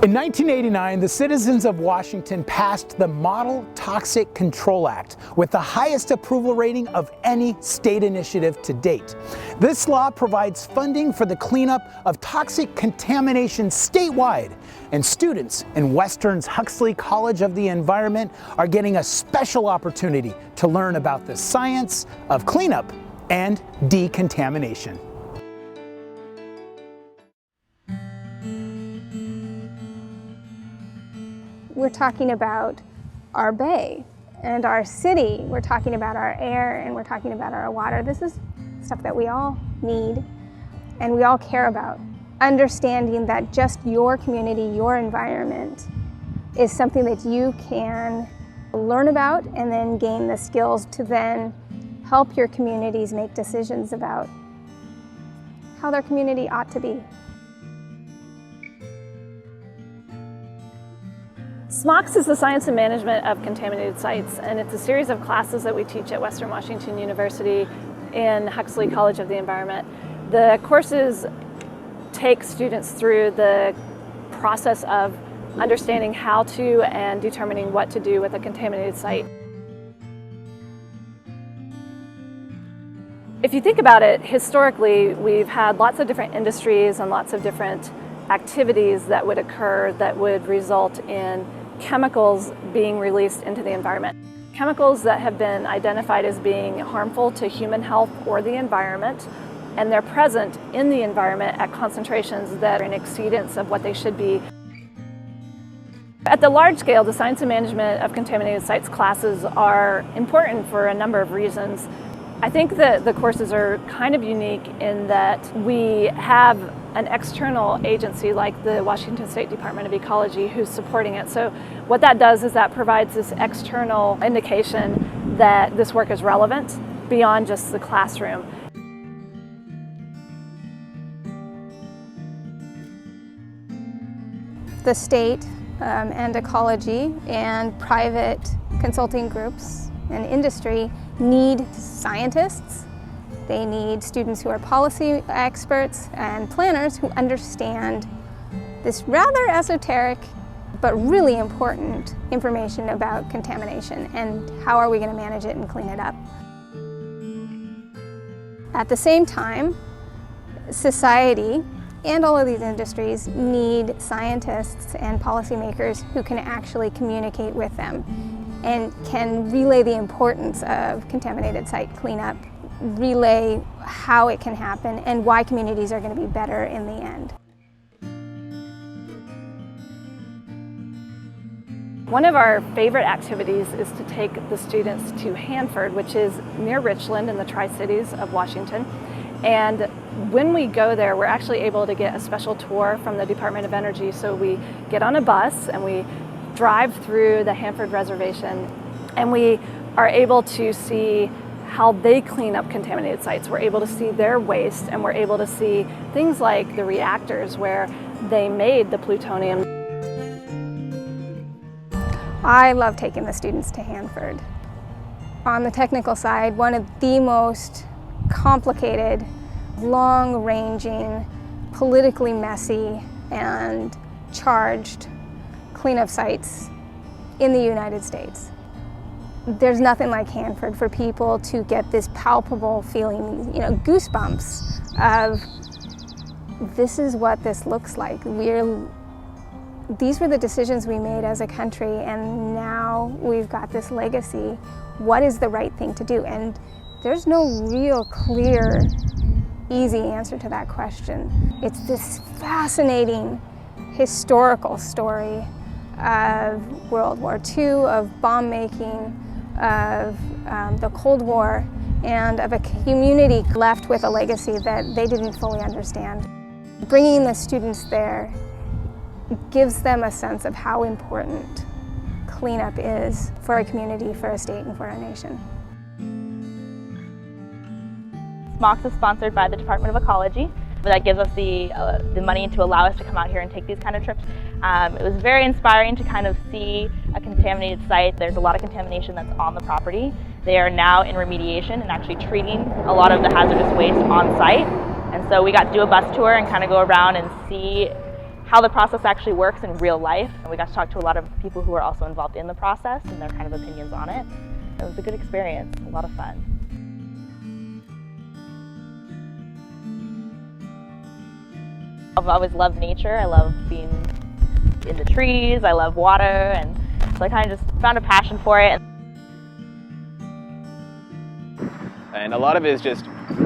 In 1989, the citizens of Washington passed the Model Toxic Control Act with the highest approval rating of any state initiative to date. This law provides funding for the cleanup of toxic contamination statewide, and students in Western's Huxley College of the Environment are getting a special opportunity to learn about the science of cleanup and decontamination. We're talking about our bay and our city. We're talking about our air and we're talking about our water. This is stuff that we all need and we all care about. Understanding that just your community, your environment is something that you can learn about and then gain the skills to then help your communities make decisions about how their community ought to be. SMOCS is the Science and Management of Contaminated Sites, and it's a series of classes that we teach at Western Washington University in Huxley College of the Environment. The courses take students through the process of understanding how to and determining what to do with a contaminated site. If you think about it, historically, we've had lots of different industries and lots of different activities that would occur that would result in chemicals being released into the environment. Chemicals that have been identified as being harmful to human health or the environment, and they're present in the environment at concentrations that are in exceedance of what they should be. At the large scale, the Science and Management of Contaminated Sites classes are important for a number of reasons. I think that the courses are kind of unique in that we have an external agency like the Washington State Department of Ecology who's supporting it. So what that does is that provides this external indication that this work is relevant beyond just the classroom. The state and ecology and private consulting groups and industry need scientists. They need students who are policy experts and planners who understand this rather esoteric but really important information about contamination and how are we going to manage it and clean it up. At the same time, society and all of these industries need scientists and policymakers who can actually communicate with them and can relay the importance of contaminated site cleanup, relay how it can happen and why communities are going to be better in the end. One of our favorite activities is to take the students to Hanford, which is near Richland in the Tri-Cities of Washington. And when we go there, we're actually able to get a special tour from the Department of Energy. So we get on a bus and we drive through the Hanford Reservation and we are able to see how they clean up contaminated sites. We're able to see their waste and we're able to see things like the reactors where they made the plutonium. I love taking the students to Hanford. On the technical side, one of the most complicated, long-ranging, politically messy, and charged cleanup sites in the United States. There's nothing like Hanford for people to get this palpable feeling, goosebumps of this is what this looks like. These were the decisions we made as a country and now we've got this legacy. What is the right thing to do? And there's no real clear, easy answer to that question. It's this fascinating historical story of World War II, of bomb making, of the Cold War, and of a community left with a legacy that they didn't fully understand. Bringing the students there gives them a sense of how important cleanup is for a community, for a state, and for a nation. SMOCS is sponsored by the Department of Ecology. That gives us the money to allow us to come out here and take these kind of trips. It was very inspiring to kind of see a contaminated site. There's a lot of contamination that's on the property. They are now in remediation and actually treating a lot of the hazardous waste on site. And so we got to do a bus tour and kind of go around and see how the process actually works in real life. And we got to talk to a lot of people who are also involved in the process and their kind of opinions on it. It was a good experience, a lot of fun. I've always loved nature. I love being in the trees, I love water, and so I kind of just found a passion for it. And a lot of it is just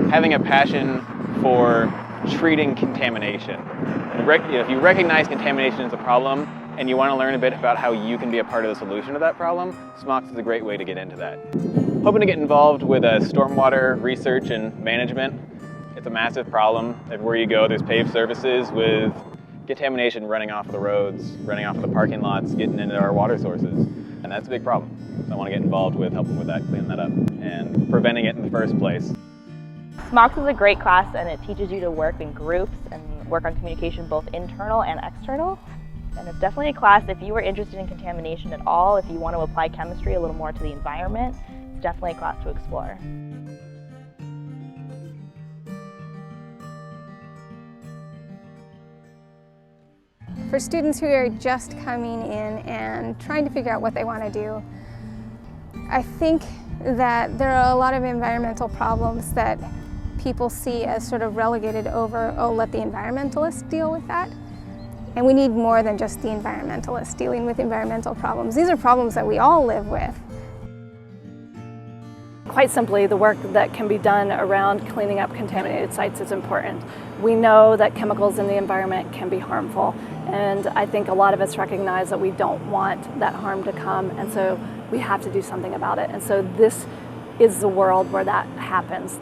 having a passion for treating contamination. And if you recognize contamination as a problem and you want to learn a bit about how you can be a part of the solution to that problem, SMOCS is a great way to get into that. Hoping to get involved with stormwater research and management. It's a massive problem. Everywhere you go, there's paved surfaces with contamination running off of the roads, running off of the parking lots, getting into our water sources. And that's a big problem. So I want to get involved with helping with that, cleaning that up, and preventing it in the first place. SMOCS is a great class, and it teaches you to work in groups and work on communication both internal and external. And it's definitely a class, if you are interested in contamination at all, if you want to apply chemistry a little more to the environment, it's definitely a class to explore. For students who are just coming in and trying to figure out what they want to do, I think that there are a lot of environmental problems that people see as sort of relegated over, oh, let the environmentalists deal with that. And we need more than just the environmentalists dealing with environmental problems. These are problems that we all live with. Quite simply, the work that can be done around cleaning up contaminated sites is important. We know that chemicals in the environment can be harmful, and I think a lot of us recognize that we don't want that harm to come, and so we have to do something about it. And so this is the world where that happens.